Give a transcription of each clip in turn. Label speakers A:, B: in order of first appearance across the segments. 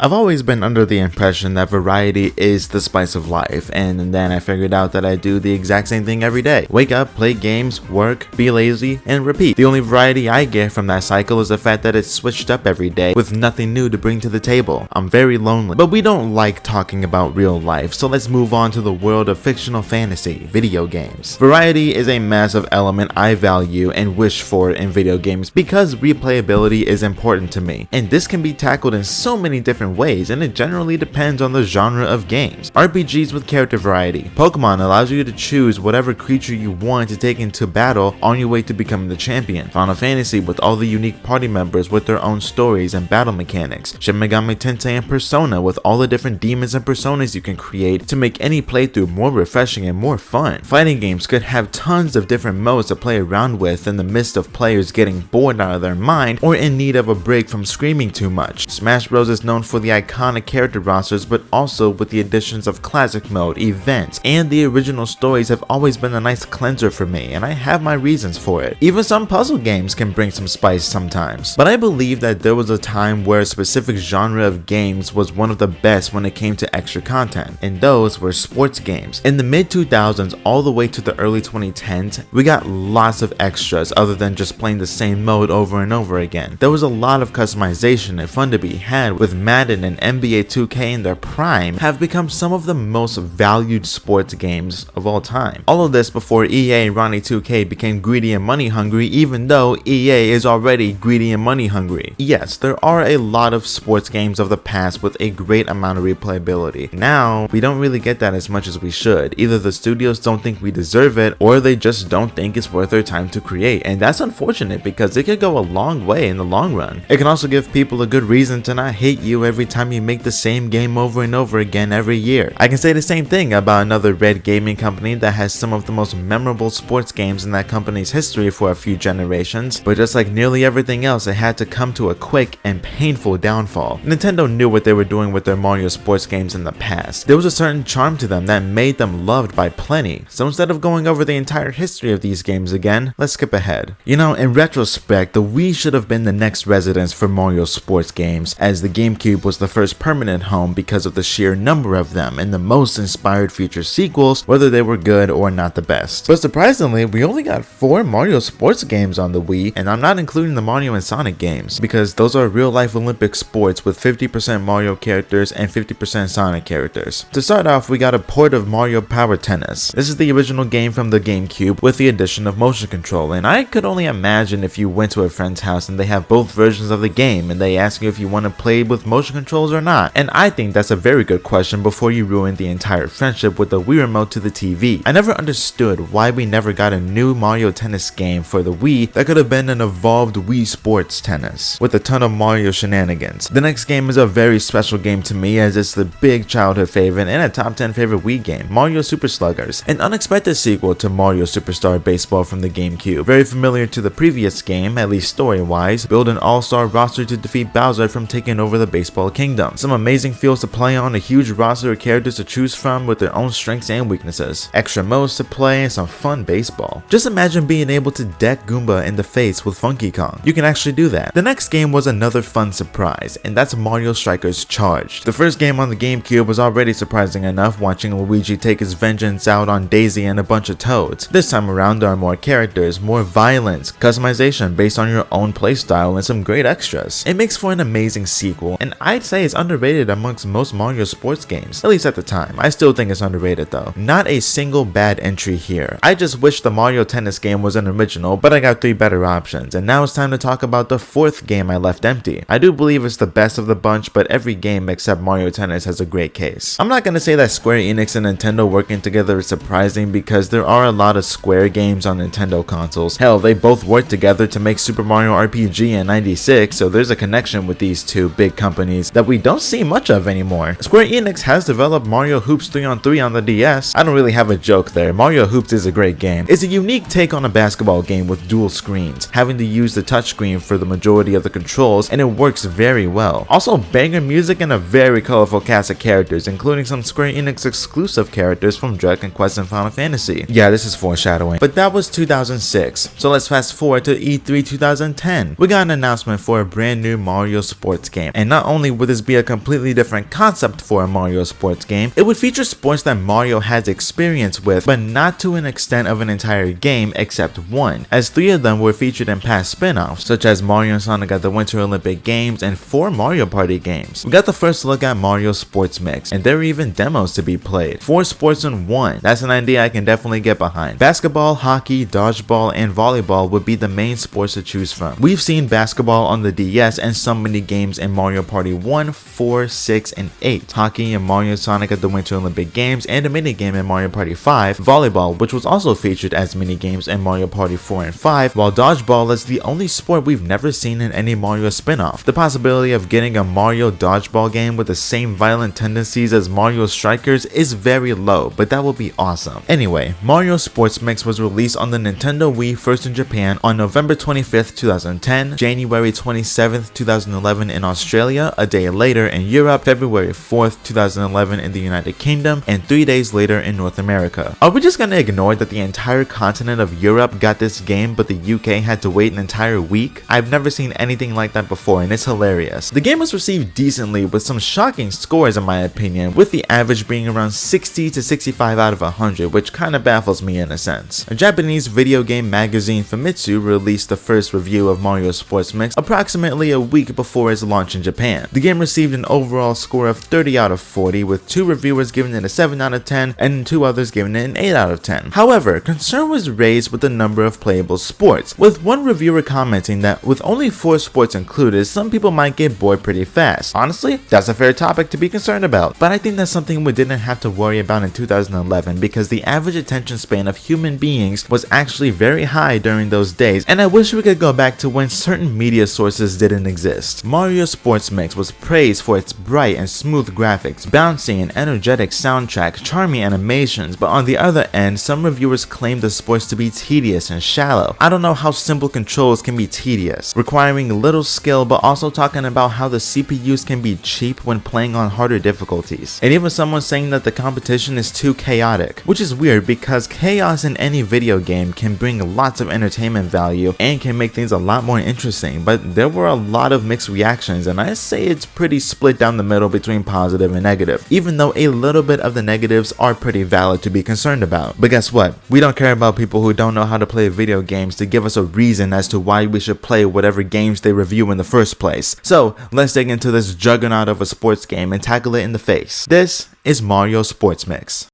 A: I've always been under the impression that variety is the spice of life, and then I figured out that I do the exact same thing every day. Wake up, play games, work, be lazy, and repeat. The only variety I get from that cycle is the fact that it's switched up every day with nothing new to bring to the table. I'm very lonely. But we don't like talking about real life, so let's move on to the world of fictional fantasy, video games. Variety is a massive element I value and wish for in video games because replayability is important to me, and this can be tackled in so many different ways, and it generally depends on the genre of games. RPGs with character variety. Pokemon allows you to choose whatever creature you want to take into battle on your way to becoming the champion. Final Fantasy with all the unique party members with their own stories and battle mechanics. Shin Megami Tensei and Persona with all the different demons and personas you can create to make any playthrough more refreshing and more fun. Fighting games could have tons of different modes to play around with in the midst of players getting bored out of their mind or in need of a break from screaming too much. Smash Bros is known for the iconic character rosters, but also with the additions of classic mode, events, and the original stories have always been a nice cleanser for me, and I have my reasons for it. Even some puzzle games can bring some spice sometimes. But I believe that there was a time where a specific genre of games was one of the best when it came to extra content, and those were sports games. In the mid 2000s all the way to the early 2010s, we got lots of extras other than just playing the same mode over and over again. There was a lot of customization and fun to be had, with Madden and NBA 2K in their prime have become some of the most valued sports games of all time. All of this before EA and Ronnie 2K became greedy and money hungry, even though EA is already greedy and money hungry. Yes, there are a lot of sports games of the past with a great amount of replayability. Now, we don't really get that as much as we should. Either the studios don't think we deserve it, or they just don't think it's worth their time to create, and that's unfortunate because it could go a long way in the long run. It can also give people a good reason to not hate you every time you make the same game over and over again every year. I can say the same thing about another Red gaming company that has some of the most memorable sports games in that company's history for a few generations, but just like nearly everything else, it had to come to a quick and painful downfall. Nintendo knew what they were doing with their Mario sports games in the past. There was a certain charm to them that made them loved by plenty, so instead of going over the entire history of these games again, let's skip ahead. You know, in retrospect, the Wii should have been the next residence for Mario sports games, as the GameCube was the first permanent home because of the sheer number of them and the most inspired future sequels, whether they were good or not the best. But surprisingly, we only got 4 Mario sports games on the Wii, and I'm not including the Mario and Sonic games, because those are real-life Olympic sports with 50% Mario characters and 50% Sonic characters. To start off, we got a port of Mario Power Tennis. This is the original game from the GameCube with the addition of motion control, and I could only imagine if you went to a friend's house and they have both versions of the game and they ask you if you want to play with motion controls or not, and I think that's a very good question before you ruin the entire friendship with the Wii remote to the TV. I never understood why we never got a new Mario Tennis game for the Wii that could have been an evolved Wii Sports Tennis with a ton of Mario shenanigans. The next game is a very special game to me, as it's the big childhood favorite and a top 10 favorite Wii game, Mario Super Sluggers, an unexpected sequel to Mario Superstar Baseball from the GameCube. Very familiar to the previous game, at least story-wise. Build an all-star roster to defeat Bowser from taking over the baseball kingdom. Some amazing fields to play on, a huge roster of characters to choose from with their own strengths and weaknesses, extra modes to play, and some fun baseball. Just imagine being able to deck Goomba in the face with Funky Kong. You can actually do that. The next game was another fun surprise, and that's Mario Strikers Charged. The first game on the GameCube was already surprising enough, watching Luigi take his vengeance out on Daisy and a bunch of Toads. This time around there are more characters, more violence, customization based on your own playstyle, and some great extras. It makes for an amazing sequel, and I'd say it's underrated amongst most Mario sports games, at least at the time. I still think it's underrated though. Not a single bad entry here. I just wish the Mario Tennis game was an original, but I got 3 better options, and now it's time to talk about the 4th game I left empty. I do believe it's the best of the bunch, but every game except Mario Tennis has a great case. I'm not gonna say that Square Enix and Nintendo working together is surprising, because there are a lot of Square games on Nintendo consoles. Hell, they both worked together to make Super Mario RPG in '96, so there's a connection with these two big companies that we don't see much of anymore. Square Enix has developed Mario Hoops 3-on-3 on the DS. I don't really have a joke there. Mario Hoops is a great game. It's a unique take on a basketball game with dual screens, having to use the touchscreen for the majority of the controls, and it works very well. Also, banger music and a very colorful cast of characters, including some Square Enix exclusive characters from Dragon Quest and Final Fantasy. Yeah, this is foreshadowing. But that was 2006, so let's fast forward to E3 2010. We got an announcement for a brand new Mario sports game, and not only only would this be a completely different concept for a Mario sports game, it would feature sports that Mario has experience with, but not to an extent of an entire game except one, as 3 of them were featured in past spin-offs, such as Mario and Sonic at the Winter Olympic Games and 4 Mario Party games. We got the first look at Mario Sports Mix, and there are even demos to be played. 4 sports in 1, that's an idea I can definitely get behind. Basketball, hockey, dodgeball, and volleyball would be the main sports to choose from. We've seen basketball on the DS and some mini games in Mario Party 1, 4, 6, and 8. Hockey in Mario Sonic at the Winter Olympic Games and a minigame in Mario Party 5. Volleyball, which was also featured as minigames in Mario Party 4 and 5, while dodgeball is the only sport we've never seen in any Mario spin-off. The possibility of getting a Mario dodgeball game with the same violent tendencies as Mario Strikers is very low, but that would be awesome. Anyway, Mario Sports Mix was released on the Nintendo Wii first in Japan on November 25th, 2010, January 27th, 2011 in Australia, a day later in Europe, February 4th, 2011 in the United Kingdom, and 3 days later in North America. Are we just gonna ignore that the entire continent of Europe got this game but the UK had to wait an entire week? I've never seen anything like that before and it's hilarious. The game was received decently with some shocking scores in my opinion, with the average being around 60 to 65 out of 100, which kinda baffles me in a sense. A Japanese video game magazine Famitsu released the first review of Mario Sports Mix approximately a week before its launch in Japan. The game received an overall score of 30 out of 40, with 2 reviewers giving it a 7 out of 10 and 2 others giving it an 8 out of 10. However, concern was raised with the number of playable sports, with one reviewer commenting that with only 4 sports included, some people might get bored pretty fast. Honestly, that's a fair topic to be concerned about, but I think that's something we didn't have to worry about in 2011 because the average attention span of human beings was actually very high during those days, and I wish we could go back to when certain media sources didn't exist. Mario Sports Mix was praised for its bright and smooth graphics, bouncy and energetic soundtrack, charming animations, but on the other end, some reviewers claimed the sports to be tedious and shallow. I don't know how simple controls can be tedious, requiring little skill, but also talking about how the CPUs can be cheap when playing on harder difficulties. And even someone saying that the competition is too chaotic, which is weird because chaos in any video game can bring lots of entertainment value and can make things a lot more interesting, but there were a lot of mixed reactions and I say it's pretty split down the middle between positive and negative, even though a little bit of the negatives are pretty valid to be concerned about. But guess what? We don't care about people who don't know how to play video games to give us a reason as to why we should play whatever games they review in the first place. So let's dig into this juggernaut of a sports game and tackle it in the face. This is Mario Sports Mix.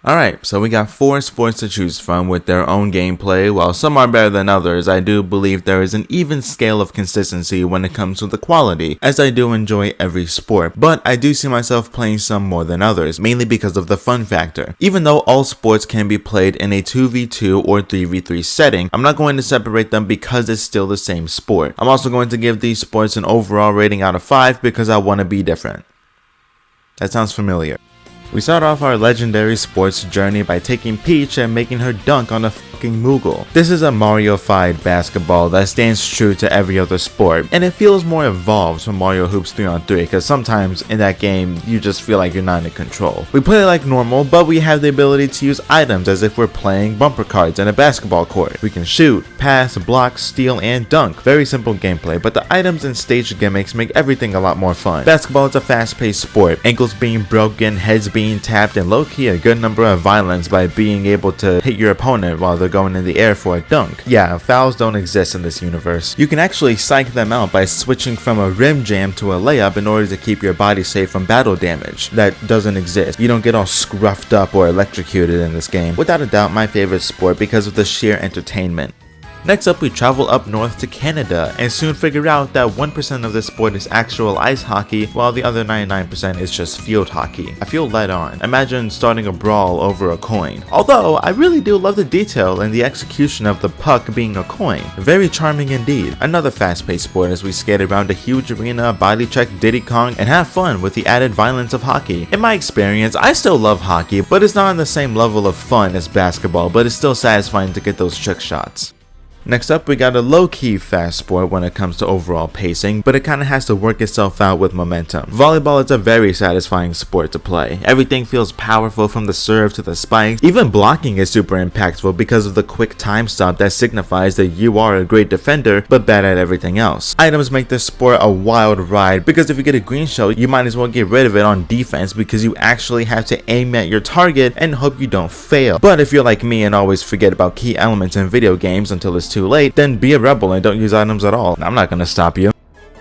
A: Alright, so we got 4 sports to choose from with their own gameplay. While some are better than others, I do believe there is an even scale of consistency when it comes to the quality, as I do enjoy every sport, but I do see myself playing some more than others, mainly because of the fun factor. Even though all sports can be played in a 2v2 or 3v3 setting, I'm not going to separate them because it's still the same sport. I'm also going to give these sports an overall rating out of 5 because I want to be different. That sounds familiar. We start off our legendary sports journey by taking Peach and making her dunk on a fucking Moogle. This is a Mario-fied basketball that stands true to every other sport, and it feels more evolved from Mario Hoops 3-on-3 because sometimes in that game you just feel like you're not in control. We play like normal, but we have the ability to use items as if we're playing bumper cards in a basketball court. We can shoot, pass, block, steal, and dunk. Very simple gameplay, but the items and stage gimmicks make everything a lot more fun. Basketball is a fast-paced sport, ankles being broken, heads being tapped, and low-key a good number of violence by being able to hit your opponent while they're going in the air for a dunk. Yeah, fouls don't exist in this universe. You can actually psych them out by switching from a rim jam to a layup in order to keep your body safe from battle damage. That doesn't exist. You don't get all scruffed up or electrocuted in this game. Without a doubt, my favorite sport because of the sheer entertainment. Next up, we travel up north to Canada and soon figure out that 1% of this sport is actual ice hockey while the other 99% is just field hockey. I feel led on. Imagine starting a brawl over a coin. Although, I really do love the detail and the execution of the puck being a coin. Very charming indeed. Another fast-paced sport as we skate around a huge arena, body check Diddy Kong, and have fun with the added violence of hockey. In my experience, I still love hockey, but it's not on the same level of fun as basketball, but it's still satisfying to get those trick shots. Next up, we got a low-key fast sport when it comes to overall pacing, but it kinda has to work itself out with momentum. Volleyball is a very satisfying sport to play. Everything feels powerful from the serve to the spikes. Even blocking is super impactful because of the quick time stop that signifies that you are a great defender, but bad at everything else. Items make this sport a wild ride, because if you get a green shell, you might as well get rid of it on defense because you actually have to aim at your target and hope you don't fail. But if you're like me and always forget about key elements in video games until it's too late, then be a rebel and don't use items at all. I'm not gonna stop you.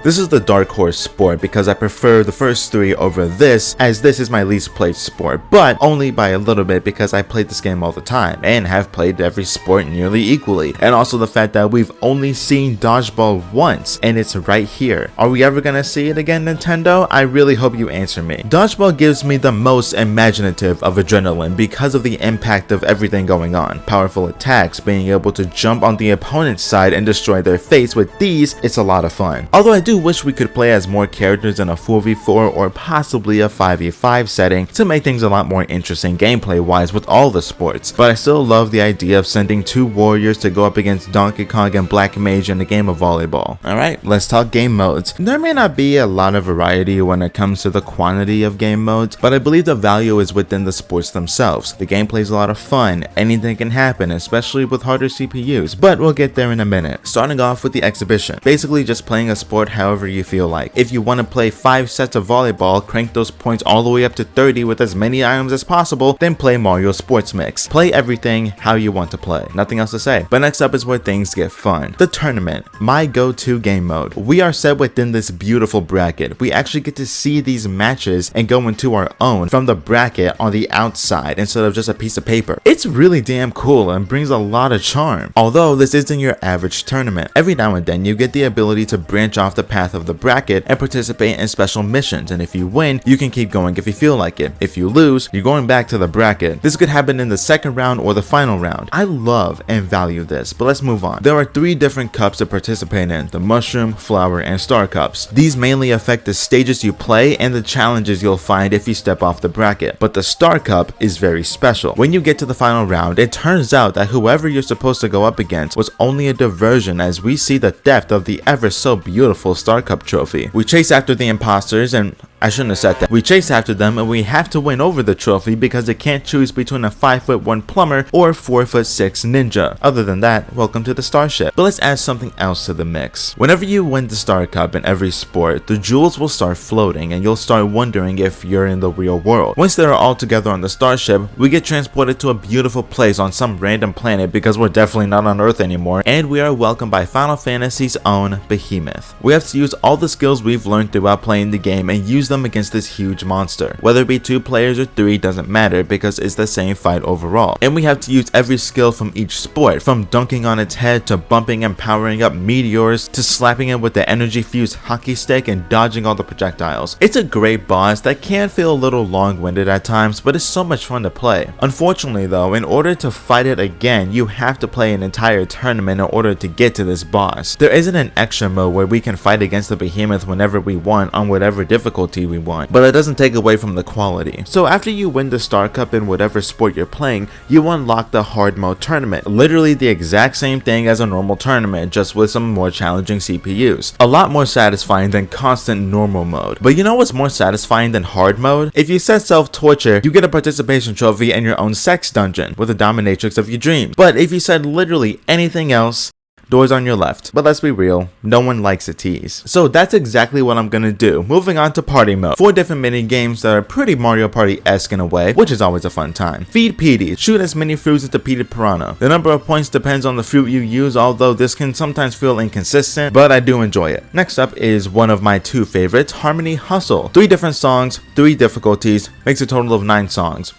A: This is the dark horse sport because I prefer the first three over this, as this is my least played sport, but only by a little bit because I played this game all the time and have played every sport nearly equally. And also the fact that we've only seen dodgeball once and it's right here. Are we ever gonna see it again, Nintendo? I really hope you answer me. Dodgeball gives me the most imaginative of adrenaline because of the impact of everything going on. Powerful attacks, being able to jump on the opponent's side and destroy their face with these, it's a lot of fun. Although I do wish we could play as more characters in a 4v4 or possibly a 5v5 setting to make things a lot more interesting gameplay wise with all the sports, but I still love the idea of sending 2 warriors to go up against Donkey Kong and Black Mage in a game of volleyball. Alright, let's talk game modes. There may not be a lot of variety when it comes to the quantity of game modes, but I believe the value is within the sports themselves. The gameplay is a lot of fun, anything can happen, especially with harder CPUs, but we'll get there in a minute. Starting off with the exhibition, basically just playing a sport however you feel like. If you want to play 5 sets of volleyball, crank those points all the way up to 30 with as many items as possible, then play Mario Sports Mix. Play everything how you want to play. Nothing else to say. But next up is where things get fun. The tournament, my go-to game mode. We are set within this beautiful bracket. We actually get to see these matches and go into our own from the bracket on the outside instead of just a piece of paper. It's really damn cool and brings a lot of charm. Although this isn't your average tournament. Every now and then you get the ability to branch off the path of the bracket and participate in special missions, and if you win, you can keep going if you feel like it. If you lose, you're going back to the bracket. This could happen in the second round or the final round. I love and value this, but let's move on. There are 3 different cups to participate in: the mushroom, flower, and star cups. These mainly affect the stages you play and the challenges you'll find if you step off the bracket, but the star cup is very special. When you get to the final round, it turns out that whoever you're supposed to go up against was only a diversion, as we see the depth of the ever so beautiful star cup trophy. We chase after the imposters, and I shouldn't have said that. We chase after them and we have to win over the trophy because it can't choose between a 5'1" plumber or a 4'6" ninja. Other than that, welcome to the starship. But let's add something else to the mix. Whenever you win the Star Cup in every sport, the jewels will start floating and you'll start wondering if you're in the real world. Once they're all together on the starship, we get transported to a beautiful place on some random planet because we're definitely not on Earth anymore, and we are welcomed by Final Fantasy's own Behemoth. We have to use all the skills we've learned throughout playing the game and use them against this huge monster. Whether it be 2 players or 3 doesn't matter because it's the same fight overall. And we have to use every skill from each sport, from dunking on its head to bumping and powering up meteors to slapping it with the energy fused hockey stick and dodging all the projectiles. It's a great boss that can feel a little long-winded at times, but it's so much fun to play. Unfortunately though, in order to fight it again, you have to play an entire tournament in order to get to this boss. There isn't an extra mode where we can fight against the Behemoth whenever we want on whatever difficulty we want, but it doesn't take away from the quality. So after you win the Star Cup in whatever sport you're playing, you unlock the hard mode tournament. Literally the exact same thing as a normal tournament, just with some more challenging CPUs. A lot more satisfying than constant normal mode. But you know what's more satisfying than hard mode? If you set self-torture, you get a participation trophy and your own sex dungeon with a dominatrix of your dreams. But if you said literally anything else, doors on your left. But let's be real, no one likes a tease. So that's exactly what I'm gonna do. Moving on to party mode. 4 different mini games that are pretty Mario Party-esque in a way, which is always a fun time. Feed Petey. Shoot as many fruits as the Petey Piranha. The number of points depends on the fruit you use, although this can sometimes feel inconsistent, but I do enjoy it. Next up is one of my 2 favorites, Harmony Hustle. 3 different songs, 3 difficulties, makes a total of 9 songs.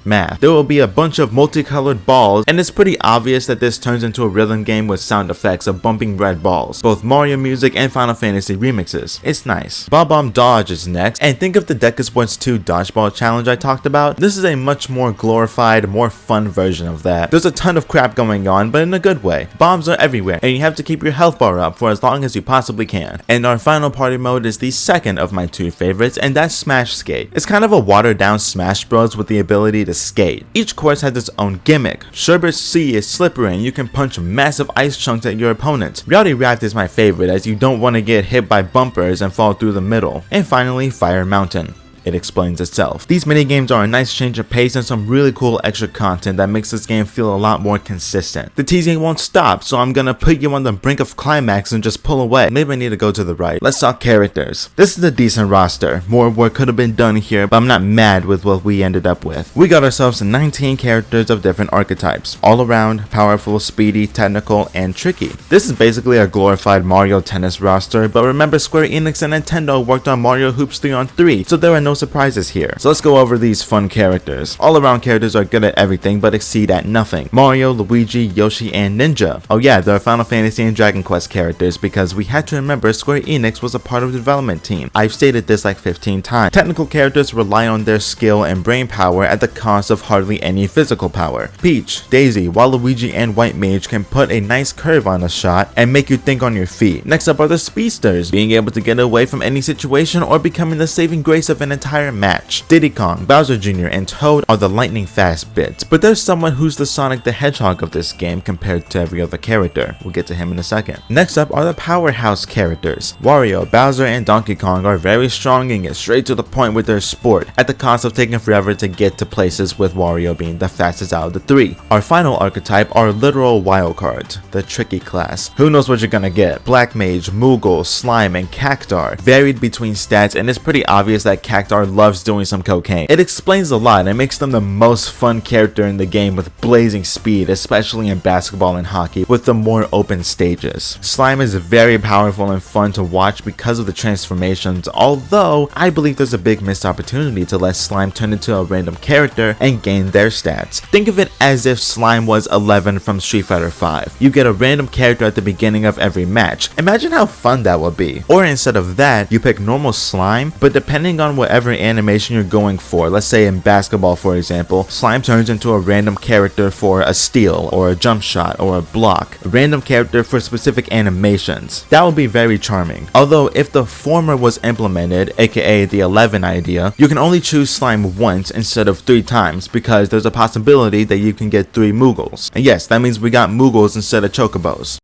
A: Math. There will be a bunch of multicolored balls, and it's pretty obvious that this turns into a rhythm game with sound effects of bumping red balls, both Mario music and Final Fantasy remixes. It's nice. Bob Bomb Dodge is next, and think of the Deca Sports 2 dodgeball challenge I talked about. This is a much more glorified, more fun version of that. There's a ton of crap going on, but in a good way. Bombs are everywhere, and you have to keep your health bar up for as long as you possibly can. And our final party mode is the second of my 2 favorites, and that's Smash Skate. It's kind of a watered down Smash Bros with the ability to to skate. Each course has its own gimmick. Sherbet Sea is slippery and you can punch massive ice chunks at your opponent. Reality Raft is my favorite as you don't want to get hit by bumpers and fall through the middle. And finally, Fire Mountain. It explains itself. These minigames are a nice change of pace and some really cool extra content that makes this game feel a lot more consistent. The teasing won't stop, so I'm gonna put you on the brink of climax and just pull away. Maybe I need to go to the right. Let's talk characters. This is a decent roster. More work could have been done here, but I'm not mad with what we ended up with. We got ourselves 19 characters of different archetypes. All around, powerful, speedy, technical, and tricky. This is basically a glorified Mario Tennis roster, but remember Square Enix and Nintendo worked on Mario Hoops 3-on-3, so there are no surprises here. So let's go over these fun characters. All around characters are good at everything but exceed at nothing. Mario, Luigi, Yoshi, and Ninja. Oh yeah, there are Final Fantasy and Dragon Quest characters because we had to remember Square Enix was a part of the development team. I've stated this like 15 times. Technical characters rely on their skill and brain power at the cost of hardly any physical power. Peach, Daisy, Waluigi, and White Mage can put a nice curve on a shot and make you think on your feet. Next up are the speedsters, being able to get away from any situation or becoming the saving grace of an entire match. Diddy Kong, Bowser Jr., and Toad are the lightning fast bits, but there's someone who's the Sonic the Hedgehog of this game compared to every other character. We'll get to him in a second. Next up are the powerhouse characters. Wario, Bowser, and Donkey Kong are very strong and get straight to the point with their sport, at the cost of taking forever to get to places, with Wario being the fastest out of the three. Our final archetype are literal wildcards, the tricky class. Who knows what you're gonna get? Black Mage, Moogle, Slime, and Cactar. Varied between stats, and it's pretty obvious that Cactar loves doing some cocaine. It explains a lot and makes them the most fun character in the game with blazing speed, especially in basketball and hockey with the more open stages. Slime is very powerful and fun to watch because of the transformations, although I believe there's a big missed opportunity to let Slime turn into a random character and gain their stats. Think of it as if Slime was 11 from Street Fighter V. You get a random character at the beginning of every match. Imagine how fun that would be. Or instead of that, you pick normal Slime, but depending on whatever animation you're going for, let's say in basketball for example, Slime turns into a random character for a steal or a jump shot or a block, a random character for specific animations. That would be very charming. Although if the former was implemented, aka the 11 idea, you can only choose Slime once instead of 3 times because there's a possibility that you can get 3 Moogles. And yes, that means we got Moogles instead of Chocobos.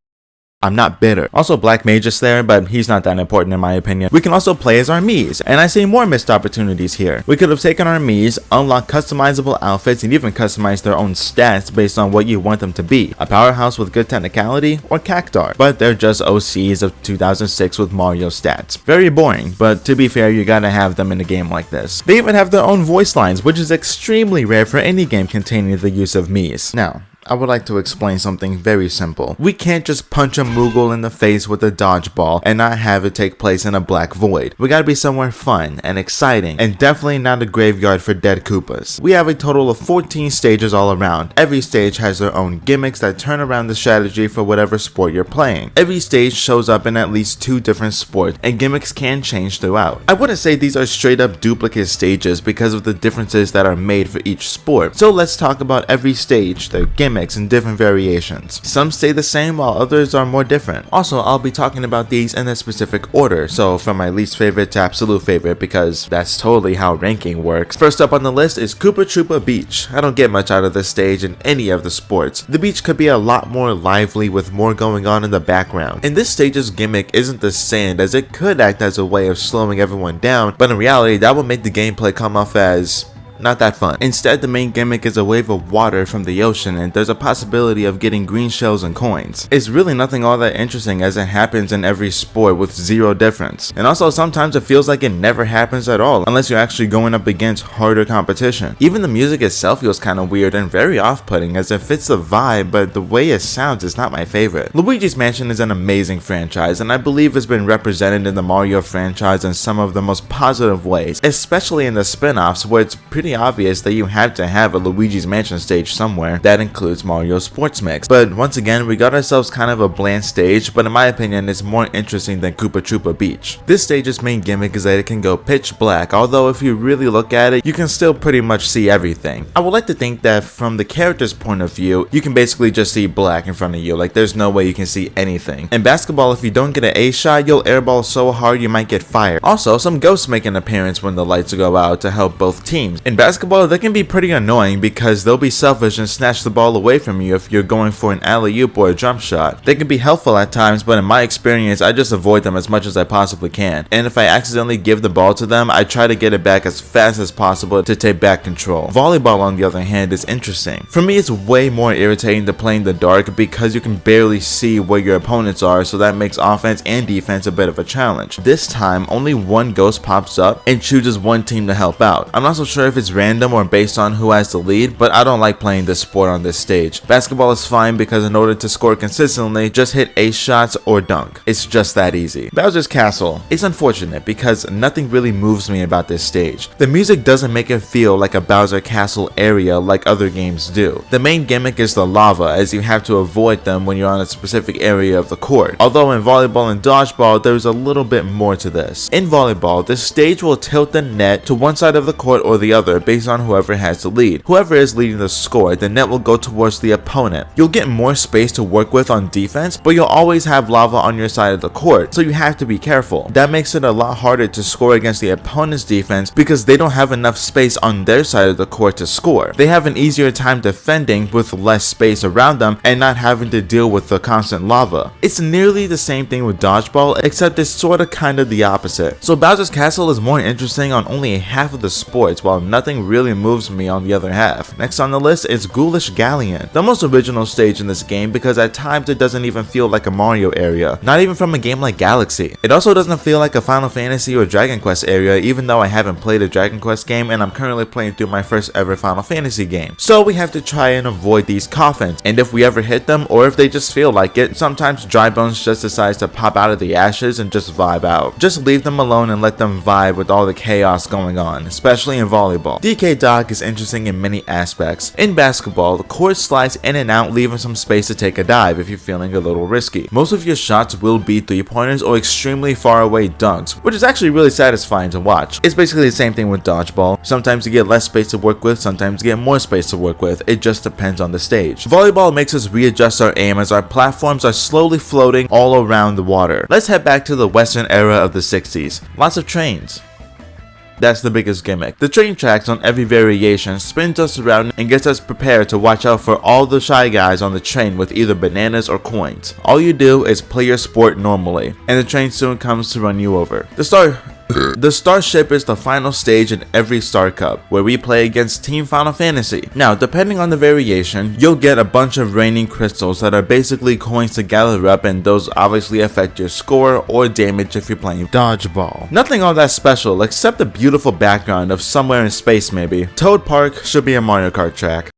A: I'm not bitter. Also, Black Mage is there, but he's not that important in my opinion. We can also play as our Miis, and I see more missed opportunities here. We could have taken our Miis, unlocked customizable outfits, and even customized their own stats based on what you want them to be. A powerhouse with good technicality, or Cactar, but they're just OCs of 2006 with Mario stats. Very boring, but to be fair, you gotta have them in a game like this. They even have their own voice lines, which is extremely rare for any game containing the use of Miis. Now, I would like to explain something very simple. We can't just punch a Moogle in the face with a dodgeball and not have it take place in a black void. We gotta be somewhere fun and exciting, and definitely not a graveyard for dead Koopas. We have a total of 14 stages all around. Every stage has their own gimmicks that turn around the strategy for whatever sport you're playing. Every stage shows up in at least 2 different sports, and gimmicks can change throughout. I wouldn't say these are straight up duplicate stages because of the differences that are made for each sport. So let's talk about every stage, their gimmicks, and different variations. Some stay the same while others are more different. Also, I'll be talking about these in a specific order, so from my least favorite to absolute favorite because that's totally how ranking works. First up on the list is Koopa Troopa Beach. I don't get much out of this stage in any of the sports. The beach could be a lot more lively with more going on in the background. In this stage's gimmick isn't the sand, as it could act as a way of slowing everyone down, but in reality that would make the gameplay come off as not that fun. Instead, the main gimmick is a wave of water from the ocean, and there's a possibility of getting green shells and coins. It's really nothing all that interesting as it happens in every sport with zero difference. And also sometimes it feels like it never happens at all unless you're actually going up against harder competition. Even the music itself feels kind of weird and very off-putting as it fits the vibe, but the way it sounds is not my favorite. Luigi's Mansion is an amazing franchise, and I believe it's been represented in the Mario franchise in some of the most positive ways, especially in the spin-offs where it's pretty obvious that you have to have a Luigi's Mansion stage somewhere that includes Mario Sports Mix. But once again, we got ourselves kind of a bland stage, but in my opinion it's more interesting than Koopa Troopa Beach. This stage's main gimmick is that it can go pitch black, although if you really look at it, you can still pretty much see everything. I would like to think that from the character's point of view, you can basically just see black in front of you, like there's no way you can see anything. In basketball, if you don't get an A shot, you'll airball so hard you might get fired. Also, some ghosts make an appearance when the lights go out to help both teams. In basketball, they can be pretty annoying because they'll be selfish and snatch the ball away from you if you're going for an alley-oop or a jump shot. They can be helpful at times, but in my experience, I just avoid them as much as I possibly can. And if I accidentally give the ball to them, I try to get it back as fast as possible to take back control. Volleyball, on the other hand, is interesting. For me, it's way more irritating to play in the dark because you can barely see where your opponents are, so that makes offense and defense a bit of a challenge. This time, only one ghost pops up and chooses one team to help out. I'm not so sure if it's random or based on who has the lead, but I don't like playing this sport on this stage. Basketball is fine because in order to score consistently, just hit ace shots or dunk. It's just that easy. Bowser's Castle. It's unfortunate because nothing really moves me about this stage. The music doesn't make it feel like a Bowser Castle area like other games do. The main gimmick is the lava, as you have to avoid them when you're on a specific area of the court. Although in volleyball and dodgeball, there's a little bit more to this. In volleyball, the stage will tilt the net to one side of the court or the other based on whoever has the lead. Whoever is leading the score, the net will go towards the opponent. You'll get more space to work with on defense, but you'll always have lava on your side of the court, so you have to be careful. That makes it a lot harder to score against the opponent's defense because they don't have enough space on their side of the court to score. They have an easier time defending with less space around them and not having to deal with the constant lava. It's nearly the same thing with dodgeball, except it's sorta kinda the opposite. So Bowser's Castle is more interesting on only half of the sports, while nothing really moves me on the other half. Next on the list is Ghoulish Galleon, the most original stage in this game because at times it doesn't even feel like a Mario area, not even from a game like Galaxy. It also doesn't feel like a Final Fantasy or Dragon Quest area, even though I haven't played a Dragon Quest game and I'm currently playing through my first ever Final Fantasy game. So we have to try and avoid these coffins, and if we ever hit them or if they just feel like it, sometimes Dry Bones just decides to pop out of the ashes and just vibe out. Just leave them alone and let them vibe with all the chaos going on, especially in volleyball. DK Dock is interesting in many aspects. In basketball, the court slides in and out, leaving some space to take a dive if you're feeling a little risky. Most of your shots will be 3-pointers or extremely far away dunks, which is actually really satisfying to watch. It's basically the same thing with dodgeball. Sometimes you get less space to work with, sometimes you get more space to work with. It just depends on the stage. Volleyball makes us readjust our aim as our platforms are slowly floating all around the water. Let's head back to the Western era of the 60s. Lots of trains. That's the biggest gimmick. The train tracks on every variation spins us around and gets us prepared to watch out for all the shy guys on the train with either bananas or coins. All you do is play your sport normally, and the train soon comes to run you over. The Starship is the final stage in every Star Cup, where we play against Team Final Fantasy. Now, depending on the variation, you'll get a bunch of raining crystals that are basically coins to gather up, and those obviously affect your score or damage if you're playing dodgeball. Nothing all that special, except the beautiful background of somewhere in space maybe. Toad Park should be a Mario Kart track.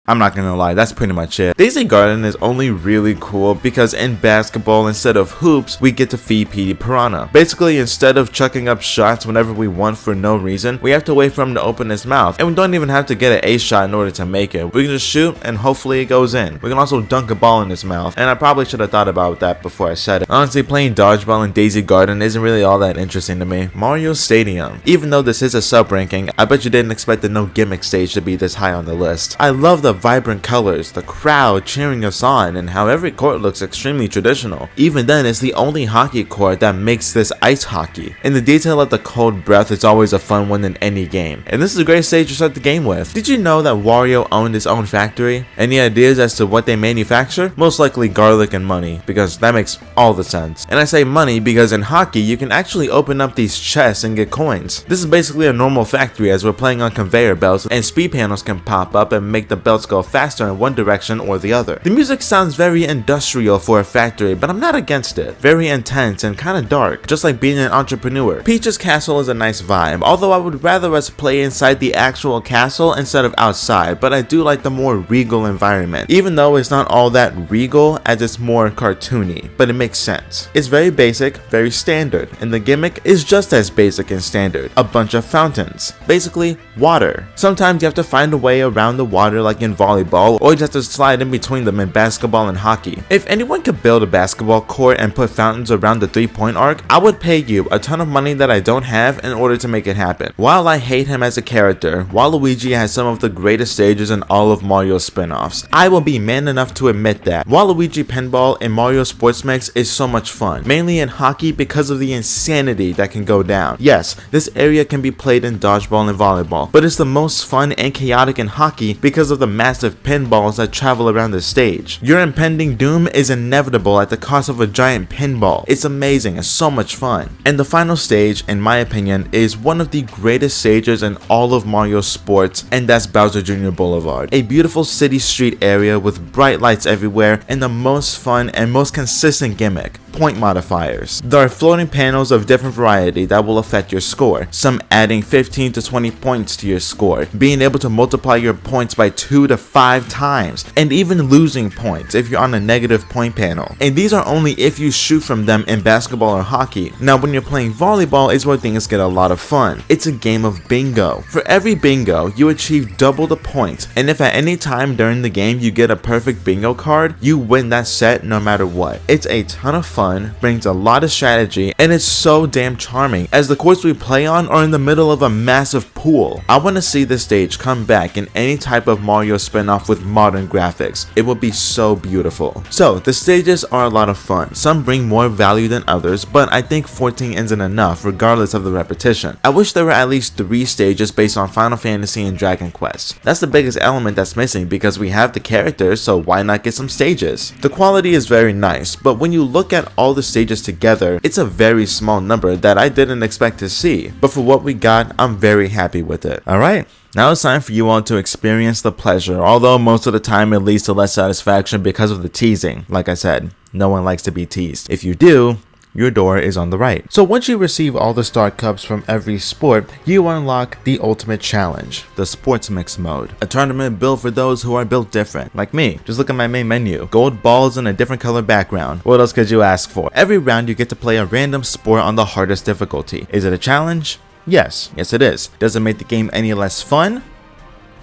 A: I'm not gonna lie, that's pretty much it. Daisy Garden is only really cool because in basketball, instead of hoops, we get to feed Petey Piranha. Basically, instead of chucking up shots whenever we want for no reason, we have to wait for him to open his mouth, and we don't even have to get an ace shot in order to make it. We can just shoot and hopefully it goes in. We can also dunk a ball in his mouth, and I probably should have thought about that before I said it. Honestly, playing dodgeball in Daisy Garden isn't really all that interesting to me. Mario Stadium. Even though this is a sub ranking, I bet you didn't expect the no gimmick stage to be this high on the list. I love the vibrant colors, the crowd cheering us on, and how every court looks extremely traditional. Even then, it's the only hockey court that makes this ice hockey. And the detail of the cold breath is always a fun one in any game. And this is a great stage to start the game with. Did you know that Wario owned his own factory? Any ideas as to what they manufacture? Most likely garlic and money, because that makes all the sense. And I say money because in hockey, you can actually open up these chests and get coins. This is basically a normal factory as we're playing on conveyor belts, and speed panels can pop up and make the belts go faster in one direction or the other. The music sounds very industrial for a factory, but I'm not against it. Very intense and kind of dark, just like being an entrepreneur. Peach's castle is a nice vibe, although I would rather us play inside the actual castle instead of outside, but I do like the more regal environment, even though it's not all that regal as it's more cartoony, but it makes sense. It's very basic, very standard, and the gimmick is just as basic and standard. A bunch of fountains. Basically, water. Sometimes you have to find a way around the water like in in volleyball, or you just have to slide in between them in basketball and hockey. If anyone could build a basketball court and put fountains around the 3-point arc, I would pay you a ton of money that I don't have in order to make it happen. While I hate him as a character, Waluigi has some of the greatest stages in all of Mario's spin-offs. I will be man enough to admit that. Waluigi Pinball in Mario Sports Mix is so much fun, mainly in hockey because of the insanity that can go down. Yes, this area can be played in dodgeball and volleyball, but it's the most fun and chaotic in hockey because of the massive pinballs that travel around the stage. Your impending doom is inevitable at the cost of a giant pinball. It's amazing and so much fun. And the final stage, in my opinion, is one of the greatest stages in all of Mario Sports, and that's Bowser Jr. Boulevard. A beautiful city street area with bright lights everywhere and the most fun and most consistent gimmick: point modifiers. There are floating panels of different variety that will affect your score, some adding 15 to 20 points to your score, being able to multiply your points by 2 to 5 times, and even losing points if you're on a negative point panel. And these are only if you shoot from them in basketball or hockey. Now when you're playing volleyball is where things get a lot of fun. It's a game of bingo. For every bingo, you achieve double the points, and if at any time during the game you get a perfect bingo card, you win that set no matter what. It's a ton of fun, brings a lot of strategy, and it's so damn charming as the courts we play on are in the middle of a massive pool. I want to see this stage come back in any type of Mario spin-off with modern graphics. It would be so beautiful. So the stages are a lot of fun. Some bring more value than others, but I think 14 isn't enough regardless of the repetition. I wish there were at least 3 stages based on Final Fantasy and Dragon Quest. That's the biggest element that's missing because we have the characters, so why not get some stages? The quality is very nice, but when you look at all the stages together, it's a very small number that I didn't expect to see. But for what we got, I'm very happy with it. Alright, now it's time for you all to experience the pleasure, although most of the time it leads to less satisfaction because of the teasing. Like I said, no one likes to be teased. If you do, your door is on the right. So once you receive all the star cups from every sport, you unlock the ultimate challenge, the sports mix mode. A tournament built for those who are built different, like me. Just look at my main menu. Gold balls in a different color background. What else could you ask for? Every round you get to play a random sport on the hardest difficulty. Is it a challenge? Yes it is. Does it make the game any less fun?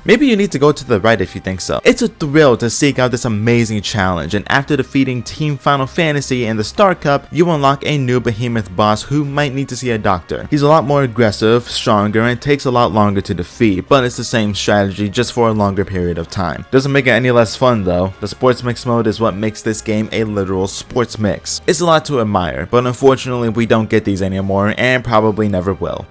A: Maybe you need to go to the right if you think so. It's a thrill to seek out this amazing challenge, and after defeating Team Final Fantasy in the Star Cup, you unlock a new behemoth boss who might need to see a doctor. He's a lot more aggressive, stronger, and takes a lot longer to defeat, but it's the same strategy just for a longer period of time. Doesn't make it any less fun though. The sports mix mode is what makes this game a literal sports mix. It's a lot to admire, but unfortunately we don't get these anymore and probably never will.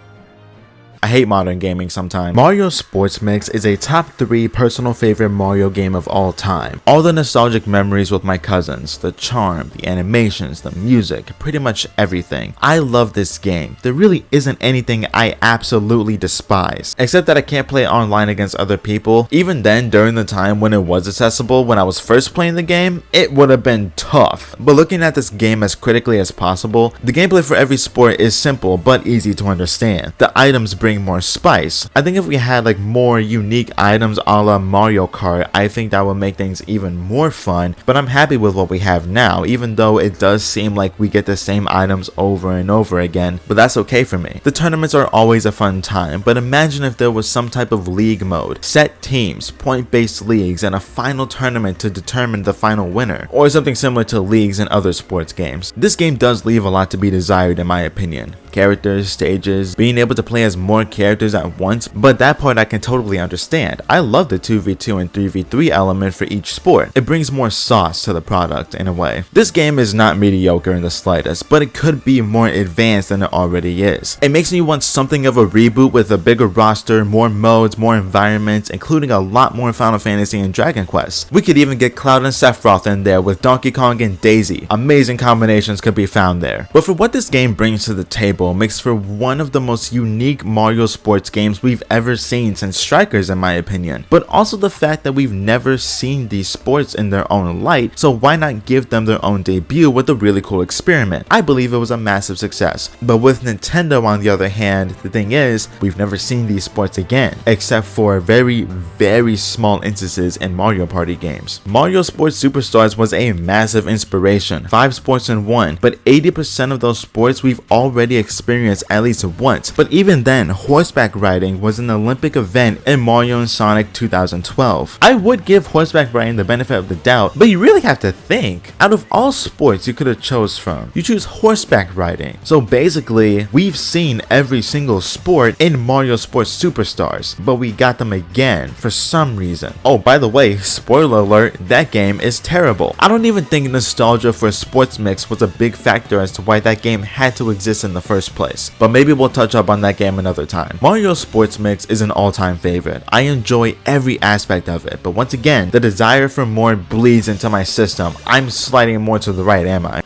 A: I hate modern gaming sometimes. Mario Sports Mix is a top 3 personal favorite Mario game of all time. All the nostalgic memories with my cousins, the charm, the animations, the music, pretty much everything. I love this game. There really isn't anything I absolutely despise, except that I can't play online against other people. Even then, during the time when it was accessible, when I was first playing the game, it would have been tough. But looking at this game as critically as possible, the gameplay for every sport is simple but easy to understand. The items bring more spice. I think if we had like more unique items a la Mario Kart, I think that would make things even more fun, but I'm happy with what we have now, even though it does seem like we get the same items over and over again, but that's okay for me. The tournaments are always a fun time, but imagine if there was some type of league mode, set teams, point-based leagues, and a final tournament to determine the final winner, or something similar to leagues in other sports games. This game does leave a lot to be desired in my opinion. Characters, stages, being able to play as more characters at once, but that part I can totally understand. I love the 2v2 and 3v3 element for each sport. It brings more sauce to the product in a way. This game is not mediocre in the slightest, but it could be more advanced than it already is. It makes me want something of a reboot with a bigger roster, more modes, more environments, including a lot more Final Fantasy and Dragon Quest. We could even get Cloud and Sephiroth in there with Donkey Kong and Daisy. Amazing combinations could be found there. But for what this game brings to the table, makes for one of the most unique Mario sports games we've ever seen since Strikers in my opinion, but also the fact that we've never seen these sports in their own light, so why not give them their own debut with a really cool experiment? I believe it was a massive success, but with Nintendo on the other hand, the thing is, we've never seen these sports again, except for very small instances in Mario Party games. Mario Sports Superstars was a massive inspiration, 5 sports in one, but 80% of those sports we've already experience at least once, but even then, horseback riding was an Olympic event in Mario and Sonic 2012. I would give horseback riding the benefit of the doubt, but you really have to think. Out of all sports you could have chose from, you choose horseback riding. So basically, we've seen every single sport in Mario Sports Superstars, but we got them again for some reason. Oh, by the way, spoiler alert, that game is terrible. I don't even think nostalgia for a sports mix was a big factor as to why that game had to exist in the first place, but maybe we'll touch up on that game another time. Mario Sports Mix is an all-time favorite. I enjoy every aspect of it, but once again, the desire for more bleeds into my system. I'm sliding more to the right, am I?